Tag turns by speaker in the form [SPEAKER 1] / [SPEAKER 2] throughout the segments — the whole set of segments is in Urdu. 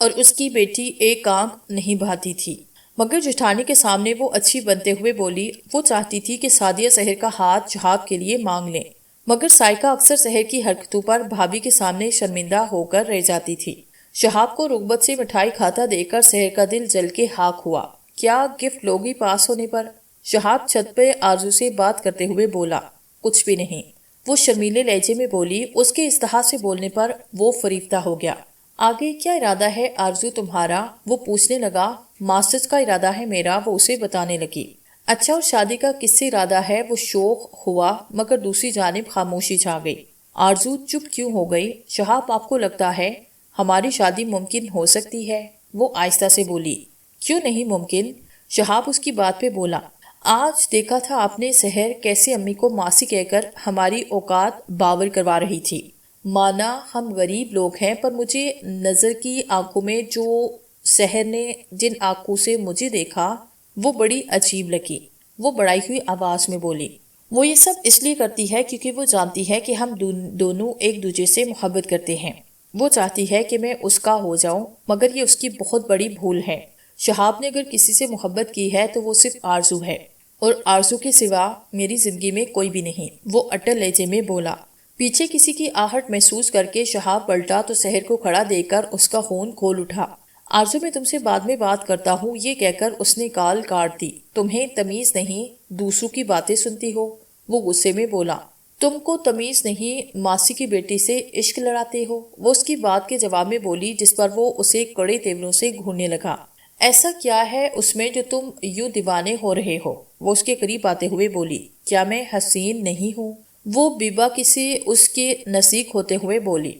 [SPEAKER 1] اور اس کی بیٹی ایک آنکھ نہیں بھاتی تھی، مگر جٹھانی کے سامنے وہ اچھی بنتے ہوئے بولی وہ چاہتی تھی کہ سعدیہ سحر کا ہاتھ شہاب کے لیے مانگ لیں، مگر سائقہ اکثر سحر کی حرکتوں پر بھابھی کے سامنے شرمندہ ہو کر رہ جاتی تھی۔ شہاب کو رغبت سے مٹھائی کھاتا دیکھ کر سحر کا دل جل کے خاک ہوا۔ کیا گفٹ لوگی پاس ہونے پر؟ شہاب چھت پہ آرزو سے بات کرتے ہوئے بولا۔ کچھ بھی نہیں، وہ شرمیلے لہجے میں بولی۔ اس کے اس طرح سے بولنے پر وہ فریفتہ ہو گیا۔ آگے کیا ارادہ ہے آرزو تمہارا؟ وہ پوچھنے لگا۔ ماسٹرز کا ارادہ ہے میرا، وہ اسے بتانے لگی۔ اچھا، اور شادی کا کس سے ارادہ ہے؟ وہ شوق ہوا، مگر دوسری جانب خاموشی چھا گئی۔ آرزو چپ کیوں ہو گئی؟ شہاب، آپ کو لگتا ہے ہماری شادی ممکن ہو سکتی ہے؟ وہ آہستہ سے بولی۔ کیوں نہیں ممکن؟ شہاب اس کی بات پہ بولا۔ آج دیکھا تھا آپ نے سحر کیسے امی کو ماسی کہہ کر ہماری اوقات باور کروا رہی تھی۔ مانا ہم غریب لوگ ہیں، پر مجھے نظر کی آنکھوں میں جو سحر نے جن آنکھوں سے مجھے دیکھا وہ بڑی عجیب لگی۔ وہ بڑائی ہوئی آواز میں بولی۔ وہ یہ سب اس لیے کرتی ہے کیونکہ وہ جانتی ہے کہ ہم دونوں ایک دوسرے سے محبت کرتے ہیں۔ وہ چاہتی ہے کہ میں اس کا ہو جاؤں، مگر یہ اس کی بہت بڑی بھول ہے۔ شہاب نے اگر کسی سے محبت کی ہے تو وہ صرف آرزو ہے، اور آرزو کے سوا میری زندگی میں کوئی بھی نہیں، وہ اٹل لہجے میں بولا۔ پیچھے کسی کی آہٹ محسوس کر کے شہاب پلٹا تو سحر کو کھڑا دیکھ کر اس کا خون کھول اٹھا۔ آرزو، میں تم سے بعد میں بات کرتا ہوں، یہ کہہ کر اس نے کال کاٹ دی۔ تمہیں تمیز نہیں، دوسروں کی باتیں سنتی ہو؟ وہ غصے میں بولا۔ تم کو تمیز نہیں، ماسی کی بیٹی سے عشق لڑاتے ہو؟ وہ اس کی بات کے جواب میں بولی، جس پر وہ اسے کڑے تیوروں سے گھورنے لگا۔ ایسا کیا ہے اس میں جو تم یوں دیوانے ہو رہے ہو؟ وہ اس کے قریب آتے ہوئے بولی۔ کیا میں حسین نہیں ہوں؟ وہ بیبا کسی اس کے نزدیک ہوتے ہوئے بولی۔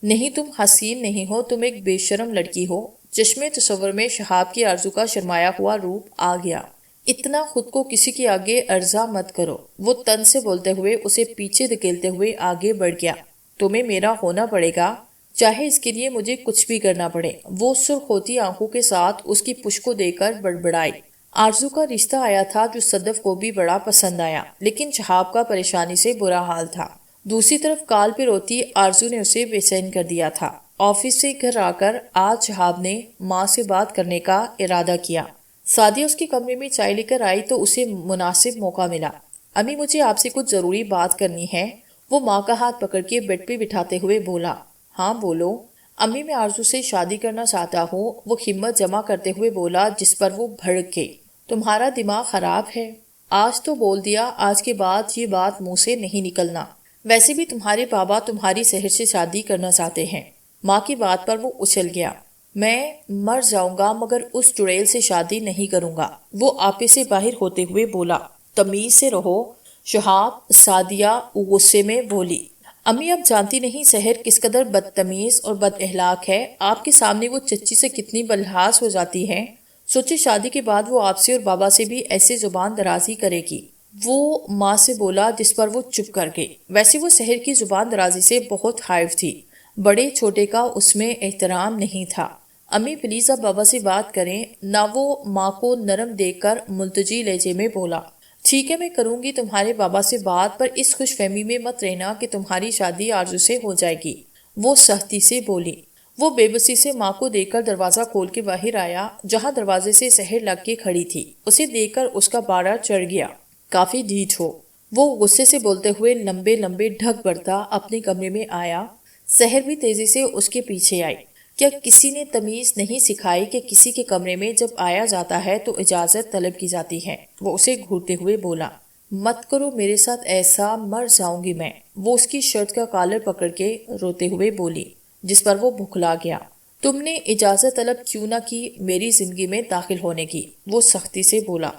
[SPEAKER 1] نہیں، تم حسین نہیں ہو، تم ایک بے شرم لڑکی ہو۔ چشمے تصور میں شہاب کی آرزو کا شرمایا ہوا روپ آ گیا۔ اتنا خود کو کسی کے آگے عرضہ مت کرو، وہ تن سے بولتے ہوئے اسے پیچھے دھکیلتے ہوئے آگے بڑھ گیا۔ تمہیں میرا ہونا پڑے گا، چاہے اس کے لیے مجھے کچھ بھی کرنا پڑے۔ وہ سرخ ہوتی آنکھوں کے ساتھ اس کی پشت کو دیکھ کر بڑبڑائی۔ آرزو کا رشتہ آیا تھا جو صدف کو بھی بڑا پسند آیا، لیکن شہاب کا پریشانی سے برا حال تھا۔ دوسری طرف کال پہ روتی آرزو نے اسے بے چین کر دیا تھا۔ آفس سے گھر آ کر آج شہاب نے ماں سے بات کرنے کا ارادہ کیا۔ سعدیہ اس کے کمرے میں چائے لے کر آئی تو اسے مناسب موقع ملا۔ امی، مجھے آپ سے کچھ ضروری بات کرنی ہے، وہ ماں کا ہاتھ پکڑ کے بیڈ پہ بٹھاتے ہوئے بولا۔ ہاں بولو۔ امی، میں آرزو سے شادی کرنا چاہتا ہوں، وہ ہمت جمع کرتے ہوئے بولا، جس پر وہ بھڑک گئی۔ تمہارا دماغ خراب ہے؟ آج تو بول دیا، آج کے بعد یہ بات منہ سے نہیں نکلنا۔ ویسے بھی تمہارے بابا تمہاری سحر سے شادی کرنا چاہتے ہیں۔ ماں کی بات پر وہ اچھل گیا۔ میں مر جاؤں گا مگر اس چڑیل سے شادی نہیں کروں گا، وہ آپے سے باہر ہوتے ہوئے بولا۔ تمیز سے رہو شہاب، سعدیہ غصے میں بولی۔ امی، اب جانتی نہیں سحر کس قدر بدتمیز اور بد اخلاق ہے، آپ کے سامنے وہ چچی سے کتنی بدلحاظ ہو جاتی ہے۔ سوچے شادی کے بعد وہ آپ سے اور بابا سے بھی ایسے زبان درازی کرے گی۔ وہ ماں سے بولا، جس پر وہ چپ کر گئی۔ ویسے وہ سحر کی زبان درازی سے بہت خائف تھی، بڑے چھوٹے کا اس میں احترام نہیں تھا۔ امی پلیز اب بابا سے بات کریں نہ، وہ ماں کو نرم دیکھ کر ملتجی لہجے میں بولا۔ ٹھیک ہے، میں کروں گی تمہارے بابا سے بات، پر اس خوش فہمی میں مت رہنا کہ تمہاری شادی آرزو سے ہو جائے گی، وہ سختی سے بولی۔ وہ بے بسی سے ماں کو دیکھ کر دروازہ کھول کے باہر آیا، جہاں دروازے سے سحر لگ کے کھڑی تھی۔ اسے دیکھ کر اس کا پارا چڑھ گیا۔ کافی ڈھیٹ ہو، وہ غصے سے بولتے ہوئے لمبے لمبے ڈھک بڑھتا اپنے کمرے میں آیا۔ سحر بھی تیزی سے اس کے پیچھے آئی۔ کیا کسی نے تمیز نہیں سکھائی کہ کسی کے کمرے میں جب آیا جاتا ہے تو اجازت طلب کی جاتی ہے؟ وہ اسے گھورتے ہوئے بولا۔ مت کرو میرے ساتھ ایسا، مر جاؤں گی میں، وہ اس کی شرٹ کا کالر پکڑ کے روتے ہوئے بولی، جس پر وہ بھکلا گیا۔ تم نے اجازت طلب کیوں نہ کی میری زندگی میں داخل ہونے کی؟ وہ سختی سے بولا۔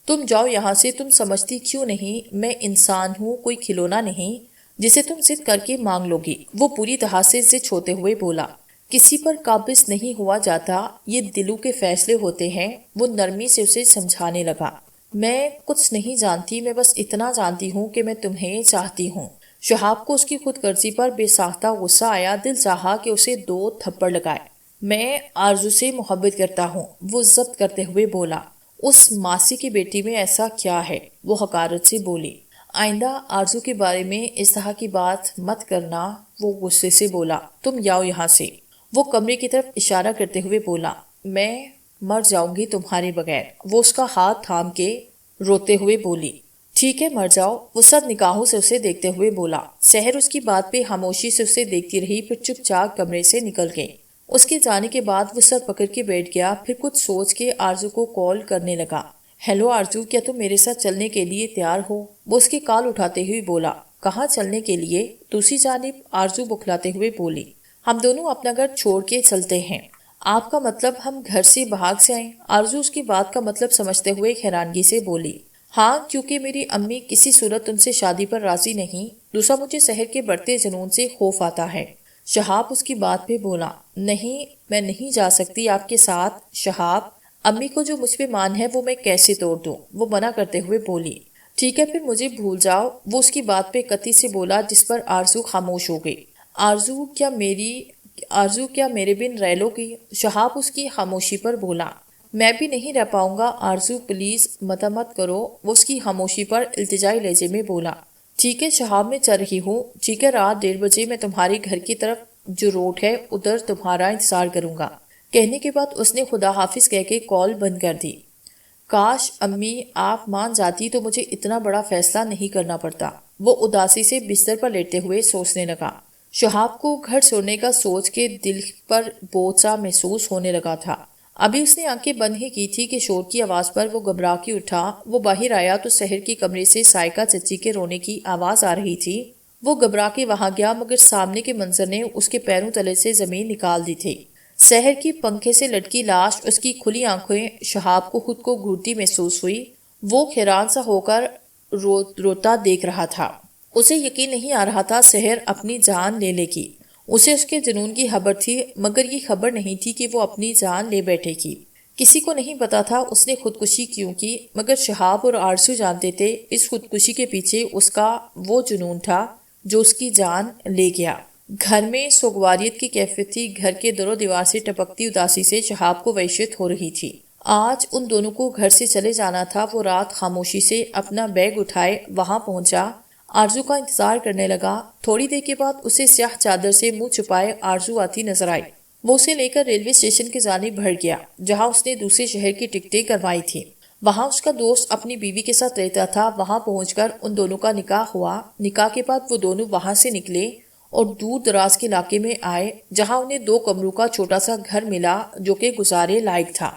[SPEAKER 1] تم جاؤ یہاں سے، تم سمجھتی کیوں نہیں میں انسان ہوں، کوئی کھلونا نہیں جسے تم ضد کر کے مانگ لو گی؟ وہ پوری طرح سے ضد ہوتے ہوئے بولا۔ کسی پر قابض نہیں ہوا جاتا، یہ دلوں کے فیصلے ہوتے ہیں۔ وہ نرمی سے اسے سمجھانے لگا۔ میں کچھ نہیں جانتی، میں بس اتنا جانتی ہوں کہ میں تمہیں چاہتی ہوں۔ شہاب کو اس کی خود غرضی پر بے ساختہ غصہ آیا، دل چاہا کہ اسے 2 تھپڑ لگائے۔ میں آرزو سے محبت کرتا ہوں، وہ ضبط کرتے ہوئے بولا۔ اس ماسی کی بیٹی میں ایسا کیا ہے؟ وہ حقارت سے بولی۔ آئندہ آرزو کے بارے میں اس طرح کی بات مت کرنا، وہ غصے سے بولا۔ تم جاؤ یہاں سے۔ وہ کمرے کی طرف اشارہ کرتے ہوئے بولا، میں مر جاؤں گی تمہارے بغیر۔ وہ اس کا ہاتھ تھام کے روتے ہوئے بولی، ٹھیک ہے مر جاؤ۔ وہ سب نگاہوں سے اسے دیکھتے ہوئے بولا۔ سحر اس کی بات پہ خاموشی سے اسے دیکھتی رہی، پھر چپ چاپ کمرے سے نکل گئی۔ اس کے جانے کے بعد وہ سر پکڑ کے بیٹھ گیا، پھر کچھ سوچ کے آرزو کو کال کرنے لگا۔ ہیلو آرزو، کیا تم میرے ساتھ چلنے کے لیے تیار ہو؟ وہ اس کی کال اٹھاتے ہوئے بولا۔ کہاں چلنے کے لیے؟ دوسری جانب آرزو بکھلاتے ہوئے بولی، ہم دونوں اپنا گھر چھوڑ کے چلتے ہیں۔ آپ کا مطلب ہم گھر سے بھاگ جائیں؟ آرزو اس کی بات کا مطلب سمجھتے ہوئے حیرانگی سے بولی، ہاں، کیونکہ میری امی کسی صورت تم سے شادی پر راضی نہیں۔ دوسرا، مجھے سحر کے بڑھتے جنون سے خوف آتا ہے۔ شہاب اس کی بات پہ بولا، نہیں، میں نہیں جا سکتی آپ کے ساتھ شہاب۔ امی کو جو مجھ پہ مان ہے وہ میں کیسے توڑ دوں؟ وہ منع کرتے ہوئے بولی، ٹھیک ہے پھر مجھے بھول جاؤ۔ وہ اس کی بات پہ قطعی سے بولا، جس پر آرزو خاموش ہو گئی۔ آرزو کیا میرے بن رہ لو گی؟ شہاب اس کی خاموشی پر بولا، میں بھی نہیں رہ پاؤں گا آرزو، پلیز مت کرو۔ وہ اس کی خاموشی پر التجائی لہجے میں بولا، ٹھیک ہے شہاب، میں چل رہی ہوں، ٹھیک ہے، رات 1:30 بجے میں تمہارے گھر کی طرف جو روڈ ہے ادھر تمہارا انتظار کروں گا۔ کہنے کے بعد اس نے خدا حافظ کہہ کے کال بند کر دی۔ کاش امی آپ مان جاتی تو مجھے اتنا بڑا فیصلہ نہیں کرنا پڑتا۔ وہ اداسی سے بستر پر لیٹے ہوئے سوچنے لگا۔ شہاب کو گھر چھوڑنے کا سوچ کے دل پر بوجھ سا محسوس ہونے لگا تھا۔ ابھی اس نے آنکھیں بند ہی کی تھی کہ شور کی آواز پر وہ گھبرا کے اٹھا۔ وہ باہر آیا تو سحر کے کمرے سے سائقہ چچی کے رونے کی آواز آ رہی تھی۔ وہ گھبرا کے وہاں گیا، مگر سامنے کے منظر نے اس کے پیروں تلے سے زمین نکال دی تھی۔ سحر کی پنکھے سے لٹکی لاش، اس کی کھلی آنکھیں شہاب کو خود کو گھورتی محسوس ہوئی۔ وہ حیران سا ہو کر روتا دیکھ رہا تھا۔ اسے یقین نہیں آ رہا تھا سحر اپنی جان لے لے گی۔ اسے اس کے جنون کی خبر تھی، مگر یہ خبر نہیں تھی کہ وہ اپنی جان لے بیٹھے گی۔ کسی کو نہیں پتا تھا اس نے خودکشی کیوں کی، مگر شہاب اور آرزو جانتے تھے اس خودکشی کے پیچھے اس کا وہ جنون تھا جو اس کی جان لے گیا۔ گھر میں سوگواریت کی کیفیت تھی۔ گھر کے در و دیوار سے ٹپکتی اداسی سے شہاب کو وحشت ہو رہی تھی۔ آج ان دونوں کو گھر سے چلے جانا تھا۔ وہ رات خاموشی سے اپنا بیگ اٹھائے وہاں پہنچا، آرزو کا انتظار کرنے لگا۔ تھوڑی دیر کے بعد اسے سیاہ چادر سے منہ چھپائے آرزو آتی نظر آئی۔ وہ اسے لے کر ریلوے اسٹیشن کی جانب بڑھ گیا، جہاں اس نے دوسرے شہر کی ٹکٹیں کروائی تھی۔ وہاں اس کا دوست اپنی بیوی کے ساتھ رہتا تھا۔ وہاں پہنچ کر ان دونوں کا نکاح ہوا۔ نکاح کے بعد وہ دونوں وہاں سے نکلے اور دور دراز کے علاقے میں آئے، جہاں انہیں 2 کمروں کا چھوٹا سا گھر ملا جو کہ گزارے لائق تھا۔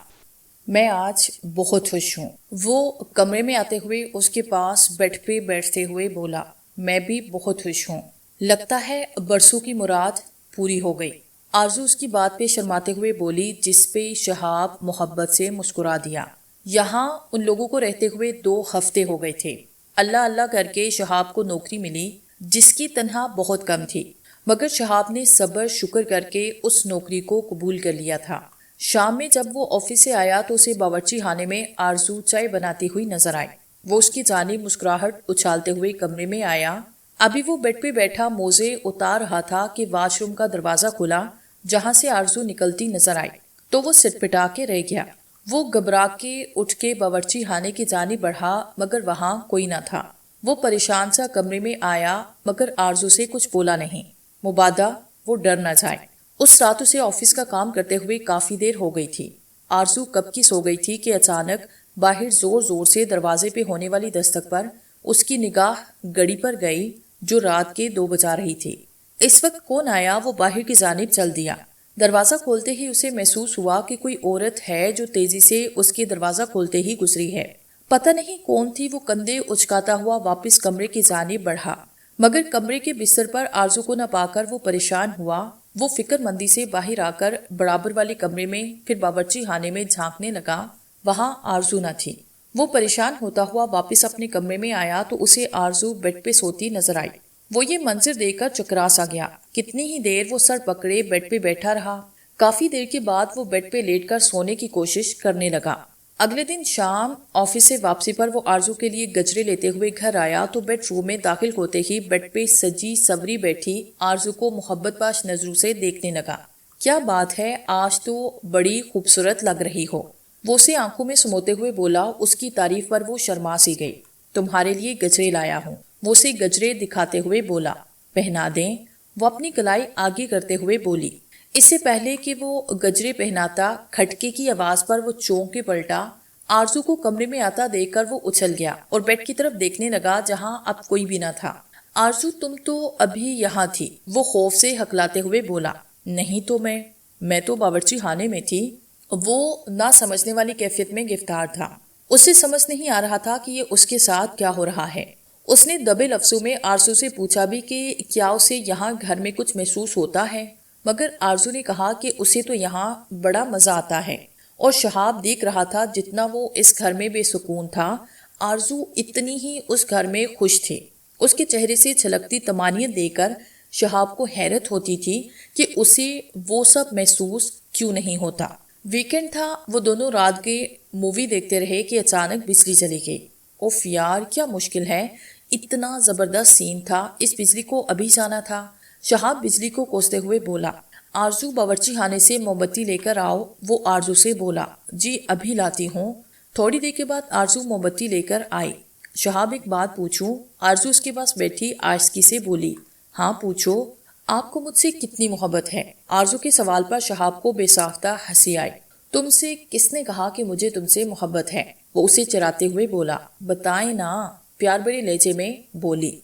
[SPEAKER 1] میں آج بہت خوش ہوں، وہ کمرے میں آتے ہوئے اس کے پاس بیڈ پہ بیٹھتے ہوئے بولا۔ میں بھی بہت خوش ہوں، لگتا ہے برسوں کی مراد پوری ہو گئی۔ آرزو اس کی بات پہ شرماتے ہوئے بولی، جس پہ شہاب محبت سے مسکرا دیا۔ یہاں ان لوگوں کو رہتے ہوئے 2 ہفتے ہو گئے تھے۔ اللہ اللہ کر کے شہاب کو نوکری ملی، جس کی تنخواہ بہت کم تھی، مگر شہاب نے صبر شکر کر کے اس نوکری کو قبول کر لیا تھا۔ شام میں جب وہ آفس سے آیا تو اسے باورچی خانے میں آرزو چائے بناتی ہوئی نظر آئی۔ وہ اس کی جانب مسکراہٹ اچھالتے ہوئے کمرے میں آیا۔ ابھی وہ بیڈ پہ بیٹھا موزے اتار رہا تھا کہ واش روم کا دروازہ کھلا، جہاں سے آرزو نکلتی نظر آئی تو وہ سٹپٹا کے رہ گیا۔ وہ گھبرا کے اٹھ کے باورچی خانے کی جانب بڑھا، مگر وہاں کوئی نہ تھا۔ وہ پریشان سا کمرے میں آیا، مگر آرزو سے کچھ بولا نہیں، مبادا وہ ڈر نہ جائے۔ اس رات اسے آفس کا کام کرتے ہوئے کافی دیر ہو گئی تھی۔ آرزو کب کی سو گئی تھی کہ اچانک باہر زور زور سے دروازے پہ ہونے والی دستک پر اس کی نگاہ گھڑی پر گئی جو رات کے 2 بجا رہی تھی۔ اس وقت کون آیا؟ وہ باہر کی جانب چل دیا۔ دروازہ کھولتے ہی اسے محسوس ہوا کہ کوئی عورت ہے جو تیزی سے اس کے دروازہ کھولتے ہی گزری ہے۔ پتہ نہیں کون تھی۔ وہ کندھے اچکاتا ہوا واپس کمرے کی جانب بڑھا، مگر کمرے کے بستر پر آرزو کو نہ پا کر وہ پریشان ہوا۔ وہ فکر مندی سے باہر آ کر برابر والے کمرے میں، پھر باورچی خانے میں جھانکنے لگا۔ وہاں آرزو نہ تھی۔ وہ پریشان ہوتا ہوا واپس اپنے کمرے میں آیا تو اسے آرزو بیڈ پہ سوتی نظر آئی۔ وہ یہ منظر دیکھ کر چکرا سا گیا۔ کتنی ہی دیر وہ سر پکڑے بیڈ پہ بیٹھا رہا۔ کافی دیر کے بعد وہ بیڈ پہ لیٹ کر سونے کی کوشش کرنے لگا۔ اگلے دن شام آفس سے واپسی پر وہ آرزو کے لیے گجرے لیتے ہوئے گھر آیا تو بیڈ روم میں داخل ہوتے ہی بیڈ پہ سجی سوری بیٹھی آرزو کو محبت باش نظروں سے دیکھنے لگا۔ کیا بات ہے، آج تو بڑی خوبصورت لگ رہی ہو، وہ اسے آنکھوں میں سموتے ہوئے بولا۔ اس کی تعریف پر وہ شرما سی گئی۔ تمہارے لیے گجرے لایا ہوں، وہ اسے گجرے دکھاتے ہوئے بولا۔ پہنا دیں، وہ اپنی کلائی آگے کرتے ہوئے بولی۔ اس سے پہلے کہ وہ گجرے پہناتا، کھٹکے کی آواز پر وہ چونک کے پلٹا۔ آرزو کو کمرے میں آتا دیکھ کر وہ اچھل گیا اور بیڈ کی طرف دیکھنے لگا جہاں اب کوئی بھی نہ تھا۔ آرزو تم تو ابھی یہاں تھی، وہ خوف سے ہکلاتے ہوئے بولا۔ نہیں تو میں تو باورچی خانے میں تھی۔ وہ نہ سمجھنے والی کیفیت میں گرفتار تھا۔ اسے سمجھ نہیں آ رہا تھا کہ یہ اس کے ساتھ کیا ہو رہا ہے۔ اس نے دبے لفظوں میں آرزو سے پوچھا بھی کہ کیا اسے یہاں گھر میں کچھ محسوس ہوتا ہے، مگر آرزو نے کہا کہ اسے تو یہاں بڑا مزہ آتا ہے، اور شہاب دیکھ رہا تھا جتنا وہ اس گھر میں بے سکون تھا، آرزو اتنی ہی اس گھر میں خوش تھے۔ اس کے چہرے سے چھلکتی طمانینت دیکھ کر شہاب کو حیرت ہوتی تھی کہ اسے وہ سب محسوس کیوں نہیں ہوتا۔ ویکنڈ تھا، وہ دونوں رات کے مووی دیکھتے رہے کہ اچانک بجلی چلی گئی۔ اوف یار، کیا مشکل ہے، اتنا زبردست سین تھا، اس بجلی کو ابھی جانا تھا۔ شہاب بجلی کو کوستے ہوئے بولا۔ آرزو باورچی خانے سے موم بتی لے کر آؤ، وہ آرزو سے بولا۔ جی ابھی لاتی ہوں۔ تھوڑی دیر کے بعد آرزو موم بتی لے کر آئی۔ شہاب ایک بات پوچھوں؟ آرزو اس کے پاس بیٹھی آہستگی سے بولی۔ ہاں پوچھو۔ آپ کو مجھ سے کتنی محبت ہے؟ آرزو کے سوال پر شہاب کو بے ساختہ ہنسی آئی۔ تم سے کس نے کہا کہ مجھے تم سے محبت ہے؟ وہ اسے چراتے ہوئے بولا۔ بتائیں نا، پیار بھرے لہجے میں بولی۔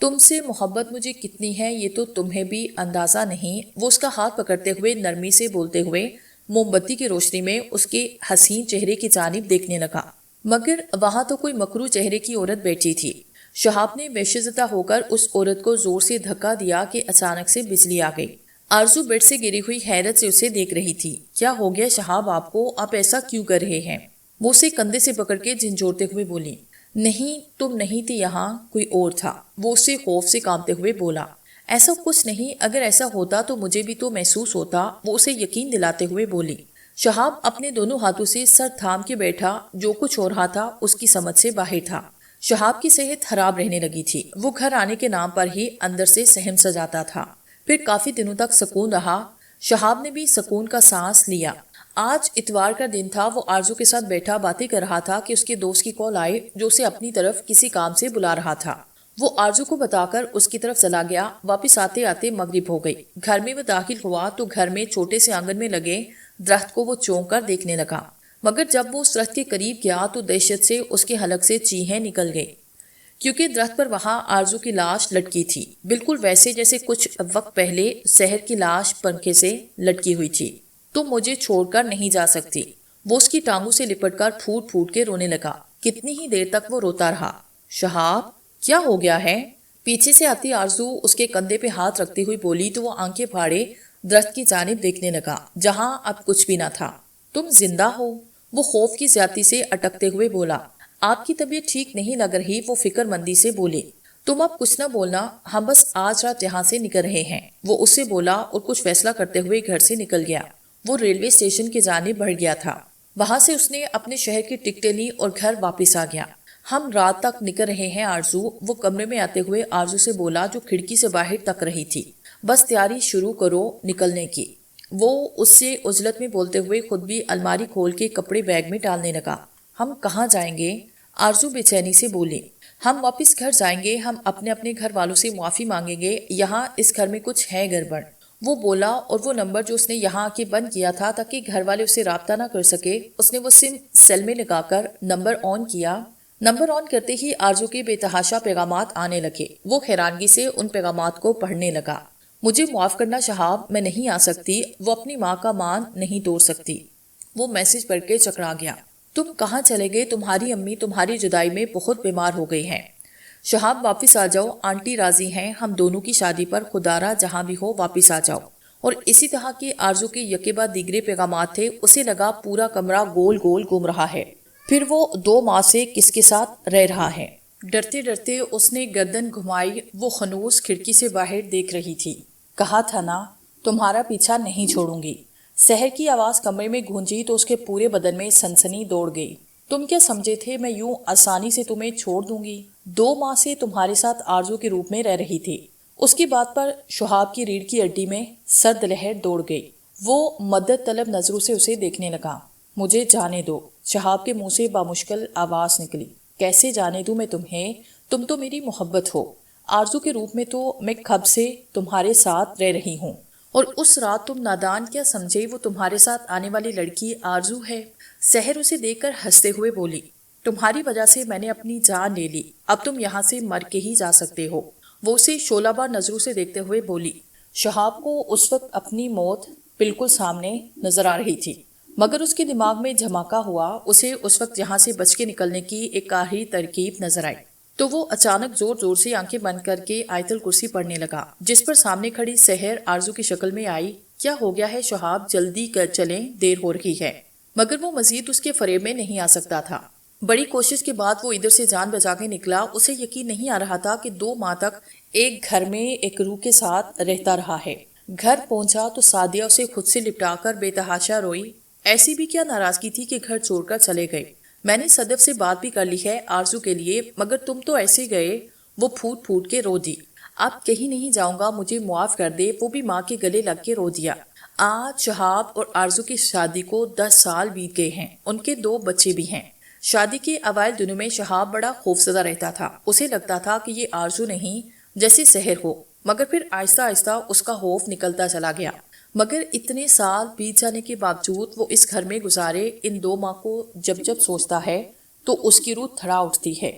[SPEAKER 1] تم سے محبت مجھے کتنی ہے یہ تو تمہیں بھی اندازہ نہیں۔ وہ اس کا ہاتھ پکڑتے ہوئے نرمی سے بولتے ہوئے موم بتی کی روشنی میں اس کے حسین چہرے کی جانب دیکھنے لگا، مگر وہاں تو کوئی مکروہ چہرے کی عورت بیٹھی تھی۔ شہاب نے وحشت زدہ ہو کر اس عورت کو زور سے دھکا دیا کہ اچانک سے بجلی آ گئی۔ آرزو بیڈ سے گری ہوئی حیرت سے اسے دیکھ رہی تھی۔ کیا ہو گیا شہاب آپ کو؟ آپ ایسا کیوں کر رہے ہیں؟ وہ اسے کندھے سے پکڑ کے جھنجھوڑتے ہوئے بولی۔ نہیں، تم نہیں تھی یہاں، کوئی اور تھا، وہ اسے خوف سے کانپتے ہوئے بولا۔ ایسا کچھ نہیں، اگر ایسا ہوتا تو مجھے بھی تو محسوس ہوتا، وہ اسے یقین دلاتے ہوئے بولی۔ شہاب اپنے دونوں ہاتھوں سے سر تھام کے بیٹھا، جو کچھ ہو رہا تھا اس کی سمجھ سے باہر تھا۔ شہاب کی صحت خراب رہنے لگی تھی، وہ گھر آنے کے نام پر ہی اندر سے سہم سجاتا تھا۔ پھر کافی دنوں تک سکون رہا، شہاب نے بھی سکون کا سانس لیا۔ آج اتوار کا دن تھا، وہ آرزو کے ساتھ بیٹھا باتیں کر رہا تھا کہ اس کے دوست کی کال آئی جو اسے اپنی طرف کسی کام سے بلا رہا تھا۔ وہ آرزو کو بتا کر اس کی طرف چلا گیا۔ واپس آتے آتے مغرب ہو گئی۔ گھر میں وہ داخل ہوا تو گھر میں چھوٹے سے آنگن میں لگے درخت کو وہ چونک کر دیکھنے لگا، مگر جب وہ اس درخت کے قریب گیا تو دہشت سے اس کے حلق سے چیخیں نکل گئی، کیونکہ درخت پر وہاں آرزو کی لاش لٹکی تھی، بالکل ویسے جیسے کچھ وقت پہلے سحر کی لاش پنکھے سے لٹکی ہوئی تھی۔ تم مجھے چھوڑ کر نہیں جا سکتی۔ وہ اس کی ٹانگوں سے لپٹ کر پھوٹ پھوٹ کے رونے لگا۔ کتنی ہی دیر تک وہ روتا رہا۔ شہاب، کیا ہو گیا ہے؟ پیچھے سے آتی آرزو اس کے کندھے پہ ہاتھ رکھتی ہوئی بولی تو وہ آنکھیں پھاڑے درخت کی جانب دیکھنے لگا جہاں اب کچھ بھی نہ تھا۔ تم زندہ ہو؟ وہ خوف کی زیادتی سے اٹکتے ہوئے بولا۔ آپ کی طبیعت ٹھیک نہیں لگ رہی، وہ فکر مندی سے بولی۔ تم اب کچھ نہ بولنا، ہم بس آج رات یہاں سے نکل رہے ہیں، وہ اس سے بولا اور کچھ فیصلہ کرتے ہوئے گھر سے نکل گیا۔ وہ ریلوے اسٹیشن کی جانب بڑھ گیا تھا، وہاں سے اس نے اپنے شہر کی ٹکٹیں لی اور گھر واپس آ گیا۔ ہم رات تک نکل رہے ہیں آرزو، وہ کمرے میں آتے ہوئے آرزو سے بولا جو کھڑکی سے باہر تک رہی تھی۔ بس تیاری شروع کرو نکلنے کی۔ وہ اس سے عجلت میں بولتے ہوئے خود بھی الماری کھول کے کپڑے بیگ میں ڈالنے لگا۔ ہم کہاں جائیں گے؟ آرزو بے چینی سے بولی۔ ہم واپس گھر جائیں گے، ہم اپنے اپنے گھر والوں سے معافی مانگیں گے، یہاں اس گھر میں کچھ ہے گڑبڑ، وہ بولا، اور وہ نمبر جو اس نے یہاں آ کے بند کیا تھا تاکہ گھر والے اسے رابطہ نہ کر سکے، اس نے وہ سم سیل میں لگا کر نمبر آن کیا۔ نمبر آن کرتے ہی آرزو کے بے تحاشا پیغامات آنے لگے۔ وہ حیرانگی سے ان پیغامات کو پڑھنے لگا۔ مجھے معاف کرنا شہاب، میں نہیں آ سکتی، وہ اپنی ماں کا مان نہیں توڑ سکتی۔ وہ میسج پڑھ کے چکرا گیا۔ تم کہاں چلے گئے؟ تمہاری امی تمہاری جدائی میں بہت بیمار ہو گئی ہیں۔ شہاب واپس آ جاؤ، آنٹی راضی ہیں، ہم دونوں کی شادی پر، خدا را جہاں بھی ہو واپس آ جاؤ۔ اور اسی طرح کے آرزو کے یکے بعد دیگرے پیغامات تھے۔ اسے لگا پورا کمرہ گول گول گھوم رہا ہے، پھر وہ 2 ماہ سے کس کے ساتھ رہ رہا ہے۔ ڈرتے ڈرتے اس نے گردن گھمائی، وہ خنوس کھڑکی سے باہر دیکھ رہی تھی۔ کہا تھا نا تمہارا پیچھا نہیں چھوڑوں گی۔ سحر کی آواز کمرے میں گونجی تو اس کے پورے بدن میں سنسنی دوڑ گئی۔ تم کیا سمجھے تھے میں یوں آسانی سے تمہیں چھوڑ دوں گی؟ 2 ماہ سے تمہارے ساتھ آرزو کے روپ میں رہ رہی تھی۔ اس کی بات پر شہاب کی ریڑھ کی ہڈی میں سرد لہر دوڑ گئی۔ وہ مدد طلب نظروں سے اسے دیکھنے لگا۔ مجھے جانے دو، شہاب کے منہ سے بامشکل آواز نکلی۔ کیسے جانے دوں میں تمہیں؟ تم تو میری محبت ہو، آرزو کے روپ میں تو میں کب سے تمہارے ساتھ رہ رہی ہوں۔ اور اس رات تم نادان کیا سمجھے وہ تمہارے ساتھ آنے والی لڑکی آرزو ہے؟ سحر اسے دیکھ کر ہنستے ہوئے بولی، تمہاری وجہ سے میں نے اپنی جان لے لی، اب تم یہاں سے مر کے ہی جا سکتے ہو۔ وہ اسے شعلہ بار نظروں سے دیکھتے ہوئے بولی۔ شہاب کو اس وقت اپنی موت بالکل سامنے نظر آ رہی تھی، مگر اس کے دماغ میں دھماکہ ہوا۔ اسے اس وقت یہاں سے بچ کے نکلنے کی ایک کاہلی ترکیب نظر آئی، تو وہ اچانک زور زور سے آنکھیں بند کر کے آیت الکرسی پڑھنے لگا، جس پر سامنے کھڑی سحر آرزو کی شکل میں آئی۔ کیا ہو گیا ہے شہاب، جلدی کر چلیں، دیر ہو رہی ہے۔ مگر وہ مزید اس کے فریب میں نہیں آ سکتا تھا۔ بڑی کوشش کے بعد وہ ادھر سے جان بچا کے نکلا۔ اسے یقین نہیں آ رہا تھا کہ 2 ماہ تک ایک گھر میں ایک روح کے ساتھ رہتا رہا ہے۔ گھر پہنچا تو سعدیہ اسے خود سے لپٹا کر بے تحاشا روئی۔ ایسی بھی کیا ناراضگی تھی کہ گھر چھوڑ کر چلے گئے؟ میں نے صدف سے بات بھی کر لی ہے آرزو کے لیے، مگر تم تو ایسے گئے۔ وہ پھوٹ پھوٹ کے رو دی۔ اب کہیں نہیں جاؤں گا، مجھے معاف کر دے۔ وہ بھی ماں کے گلے لگ کے رو دیا۔ آج شہاب اور آرزو کی شادی کو 10 سال بیت گئے ہیں۔ ان کے 2 بچے بھی ہیں۔ شادی کے اوائل دنوں میں شہاب بڑا خوفزدہ رہتا تھا۔ اسے لگتا تھا کہ یہ آرزو نہیں جیسے سحر ہو، مگر پھر آہستہ آہستہ اس کا خوف نکلتا چلا گیا۔ مگر اتنے سال بیت جانے کے باوجود وہ اس گھر میں گزارے ان 2 ماہ کو جب جب سوچتا ہے تو اس کی روح تھڑا اٹھتی ہے۔